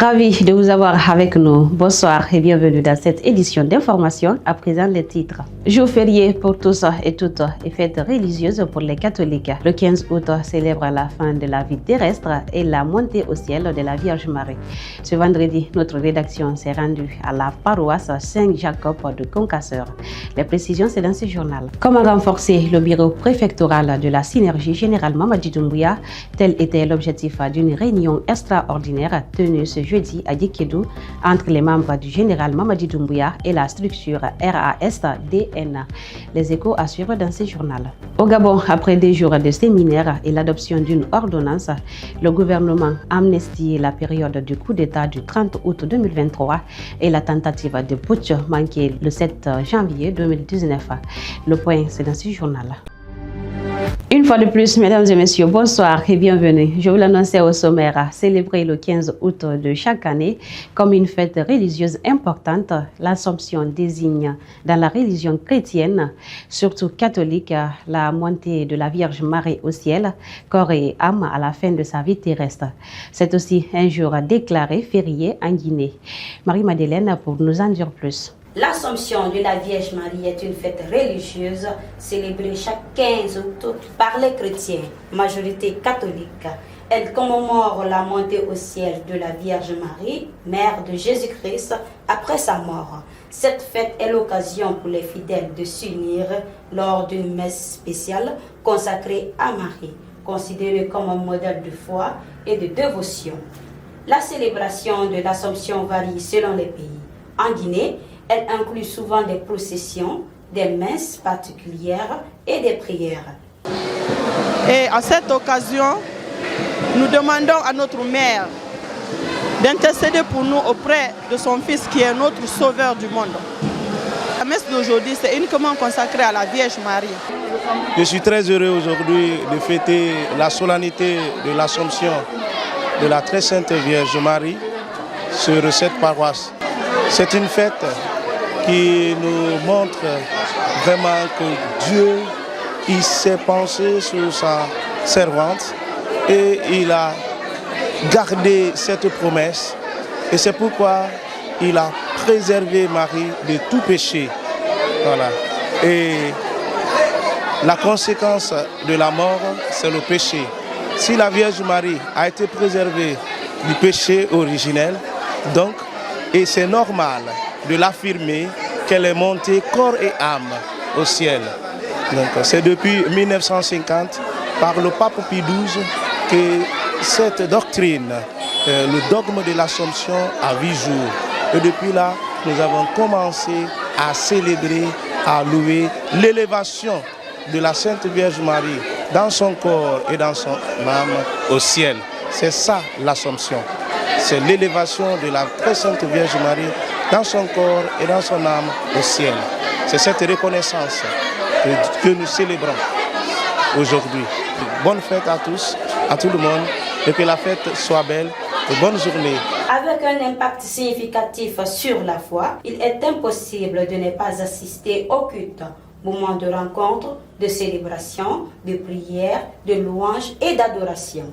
Ravi de vous avoir avec nous. Bonsoir et bienvenue dans cette édition d'information. À présent, les titres. Jour férié pour tous et toutes et fête religieuse pour les catholiques. Le 15 août célèbre la fin de la vie terrestre et la montée au ciel de la Vierge Marie. Ce vendredi, notre rédaction s'est rendue à la paroisse Saint-Jacob de Concasseur. Les précisions, c'est dans ce journal. Comment renforcer le bureau préfectoral de la synergie Général Mamadi Doumbouya? Tel était l'objectif d'une réunion extraordinaire tenue ce jeudi à Djekedou entre les membres du Général Mamadi Doumbouya et la structure RASDN. Les échos à suivre dans ce journal. Au Gabon, après des jours de séminaire et l'adoption d'une ordonnance, le gouvernement a amnistié la période du coup d'État du 30 août 2023 et la tentative de putsch manquée le 7 janvier 2019. Le point, c'est dans ce journal. Une fois de plus, mesdames et messieurs, bonsoir et bienvenue. Je vous l'annonçais au sommaire, célébrer le 15 août de chaque année comme une fête religieuse importante. L'Assomption désigne dans la religion chrétienne, surtout catholique, la montée de la Vierge Marie au ciel, corps et âme à la fin de sa vie terrestre. C'est aussi un jour déclaré férié en Guinée. Marie-Madeleine pour nous en dire plus. L'Assomption de la Vierge Marie est une fête religieuse célébrée chaque 15 août par les chrétiens, majorité catholique. Elle commémore la montée au ciel de la Vierge Marie, mère de Jésus-Christ, après sa mort. Cette fête est l'occasion pour les fidèles de s'unir lors d'une messe spéciale consacrée à Marie, considérée comme un modèle de foi et de dévotion. La célébration de l'Assomption varie selon les pays. En Guinée, elle inclut souvent des processions, des messes particulières et des prières. Et à cette occasion, nous demandons à notre mère d'intercéder pour nous auprès de son Fils qui est notre Sauveur du monde. La messe d'aujourd'hui, c'est uniquement consacrée à la Vierge Marie. Je suis très heureux aujourd'hui de fêter la solennité de l'Assomption de la Très Sainte Vierge Marie sur cette paroisse. C'est une fête qui nous montre vraiment que Dieu, il s'est penché sur sa servante et il a gardé cette promesse. Et c'est pourquoi il a préservé Marie de tout péché. Voilà. Et la conséquence de la mort, c'est le péché. Si la Vierge Marie a été préservée du péché originel, donc, et c'est normal de l'affirmer qu'elle est montée corps et âme au ciel. Donc c'est depuis 1950 par le pape Pie XII que cette doctrine, le dogme de l'Assomption a vu jour. Et depuis là, nous avons commencé à célébrer, à louer l'élévation de la Sainte Vierge Marie dans son corps et dans son âme au ciel. C'est ça l'Assomption. C'est l'élévation de la Très Sainte Vierge Marie dans son corps et dans son âme au ciel. C'est cette reconnaissance que nous célébrons aujourd'hui. Bonne fête à tous, à tout le monde, et que la fête soit belle et bonne journée. Avec un impact significatif sur la foi, il est impossible de ne pas assister au culte, moment de rencontre, de célébration, de prière, de louange et d'adoration.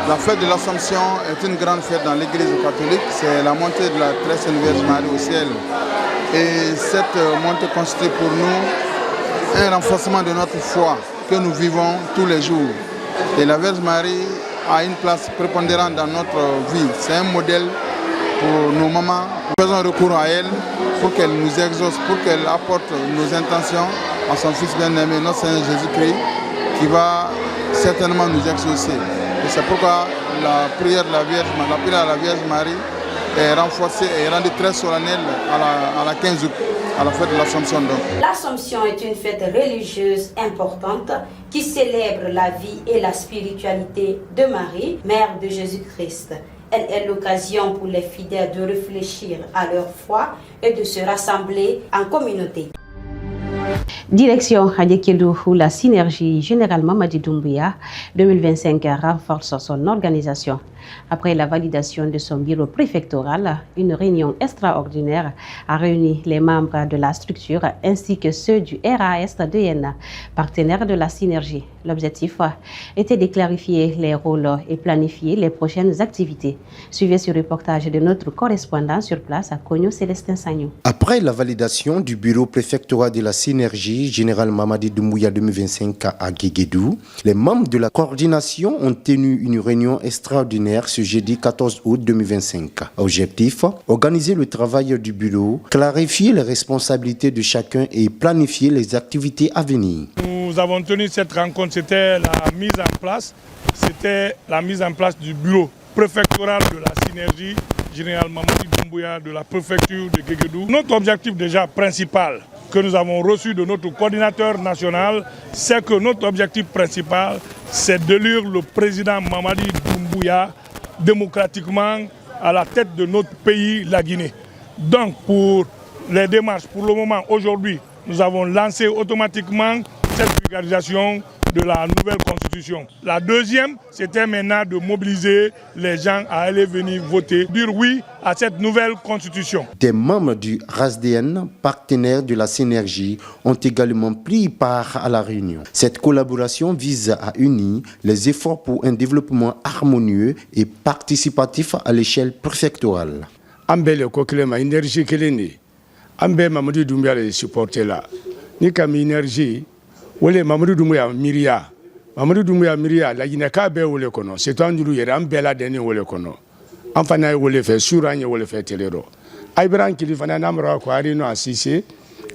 La fête de l'Assomption est une grande fête dans l'Église catholique. C'est la montée de la Très Sainte Vierge Marie au ciel. Et cette montée constitue pour nous un renforcement de notre foi que nous vivons tous les jours. Et la Vierge Marie a une place prépondérante dans notre vie. C'est un modèle pour nos mamans. Nous faisons recours à elle pour qu'elle nous exauce, pour qu'elle apporte nos intentions à son Fils bien-aimé, notre Seigneur Jésus-Christ, qui va certainement nous exaucer. Et c'est pourquoi la prière de la Vierge, la prière à la Vierge Marie est renforcée et rendue très solennelle à la 15 août, à la fête de l'Assomption. L'Assomption est une fête religieuse importante qui célèbre la vie et la spiritualité de Marie, mère de Jésus-Christ. Elle est l'occasion pour les fidèles de réfléchir à leur foi et de se rassembler en communauté. Direction à Djekedou où la synergie Général Mamadi Doumbouya 2025 renforce son organisation. Après la validation de son bureau préfectoral, une réunion extraordinaire a réuni les membres de la structure ainsi que ceux du RAS-2N, partenaire de la synergie. L'objectif était de clarifier les rôles et planifier les prochaines activités. Suivez ce reportage de notre correspondant sur place à Kogno Célestin Sagnou. Après la validation du bureau préfectoral de la synergie, général Mamadi Doumbouya 2025 à Guéguédou, les membres de la coordination ont tenu une réunion extraordinaire ce jeudi 14 août 2025. Objectif, organiser le travail du bureau, clarifier les responsabilités de chacun et planifier les activités à venir. Nous avons tenu cette rencontre, c'était la mise en place du bureau préfectoral de la synergie, général Mamadi Doumbouya de la préfecture de Guéguédou. Notre objectif déjà principal que nous avons reçu de notre coordinateur national, c'est que notre objectif principal, c'est d'élire le président Mamadi Doumbouya démocratiquement à la tête de notre pays, la Guinée. Donc pour les démarches, pour le moment, aujourd'hui, nous avons lancé automatiquement cette vulgarisation de la nouvelle constitution. La deuxième, c'était maintenant de mobiliser les gens à aller venir voter, dire oui à cette nouvelle constitution. Des membres du RASDN, partenaire de la synergie, ont également pris part à la réunion. Cette collaboration vise à unir les efforts pour un développement harmonieux et participatif à l'échelle préfectorale. Ambele koklema énergie keleni. Ambe Mamadou Doumbouya les supporter là. Ni kam énergie wole Mamadou Doumbouya miria. Mamadou Doumbouya miria la Guinée ka be wole kono. C'est un dulu yere ambela deni wole kono. Amfana wole fe suranye wole fe telero. Aibran kili fana namra ko ari no assisé.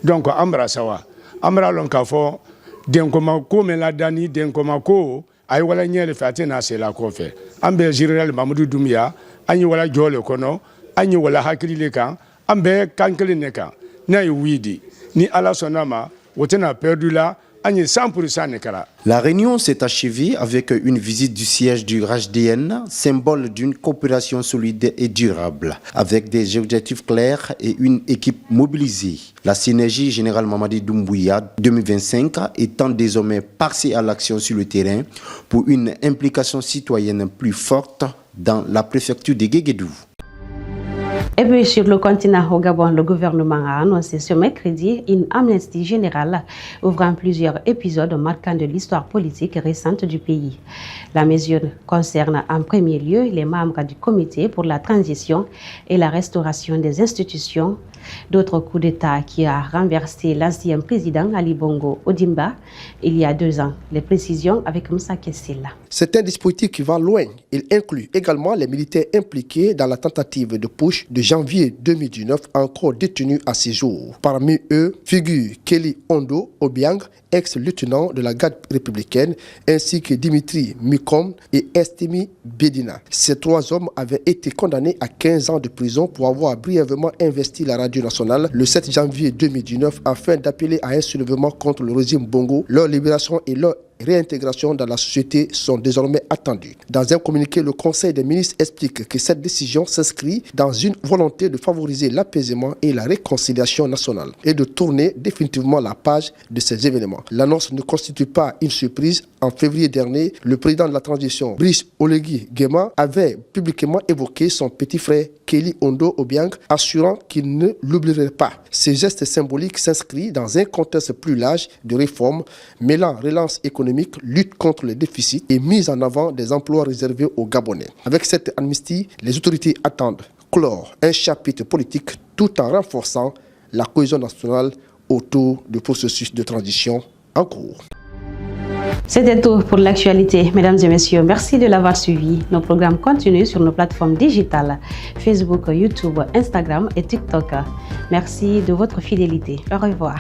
Donc amra sawa. Amra lon ka fo den koma ko men la dani den koma ko ay wala nyele fe atena c'est la ko fe. Ambe général Mamadou Doumbouya anyi wala jole kono. Anyi wala hakili le kan ambe kankele ne kan na widi ni ala sonama wotena perdu là anyi 100% ne kara. La réunion s'est achevée avec une visite du siège du RASDN, symbole d'une coopération solide et durable, avec des objectifs clairs et une équipe mobilisée. La synergie générale Mamadi Doumbouya 2025 étant désormais passée à l'action sur le terrain pour une implication citoyenne plus forte dans la préfecture de Guéguédou. Et puis sur le continent au Gabon, le gouvernement a annoncé ce mercredi une amnistie générale ouvrant plusieurs épisodes marquants de l'histoire politique récente du pays. La mesure concerne en premier lieu les membres du comité pour la transition et la restauration des institutions. D'autres coups d'État qui a renversé l'ancien président Ali Bongo Ondimba il y a 2 ans. Les précisions avec Moussa Kessila. C'est un dispositif qui va loin. Il inclut également les militaires impliqués dans la tentative de putsch de janvier 2019 encore détenus à ce jour. Parmi eux figure Kelly Ondo Obiang, ex-lieutenant de la garde républicaine, ainsi que Dimitri Mikom et Estimi Bedina. Ces 3 hommes avaient été condamnés à 15 ans de prison pour avoir brièvement investi la radio nationale le 7 janvier 2019 afin d'appeler à un soulèvement contre le régime Bongo. Leur libération et leur réintégration dans la société sont désormais attendues. Dans un communiqué, le Conseil des ministres explique que cette décision s'inscrit dans une volonté de favoriser l'apaisement et la réconciliation nationale et de tourner définitivement la page de ces événements. L'annonce ne constitue pas une surprise. En février dernier, le président de la transition, Brice Oligui Nguema, avait publiquement évoqué son petit frère Kelly Ondo Obiang, assurant qu'il ne l'oublierait pas. Ce geste symbolique s'inscrit dans un contexte plus large de réformes, mêlant relance économique, lutte contre les déficits et mise en avant des emplois réservés aux Gabonais. Avec cette amnistie, les autorités attendent clore un chapitre politique tout en renforçant la cohésion nationale autour du processus de transition en cours. C'était tout pour l'actualité. Mesdames et messieurs, merci de l'avoir suivi. Nos programmes continuent sur nos plateformes digitales Facebook, YouTube, Instagram et TikTok. Merci de votre fidélité. Au revoir.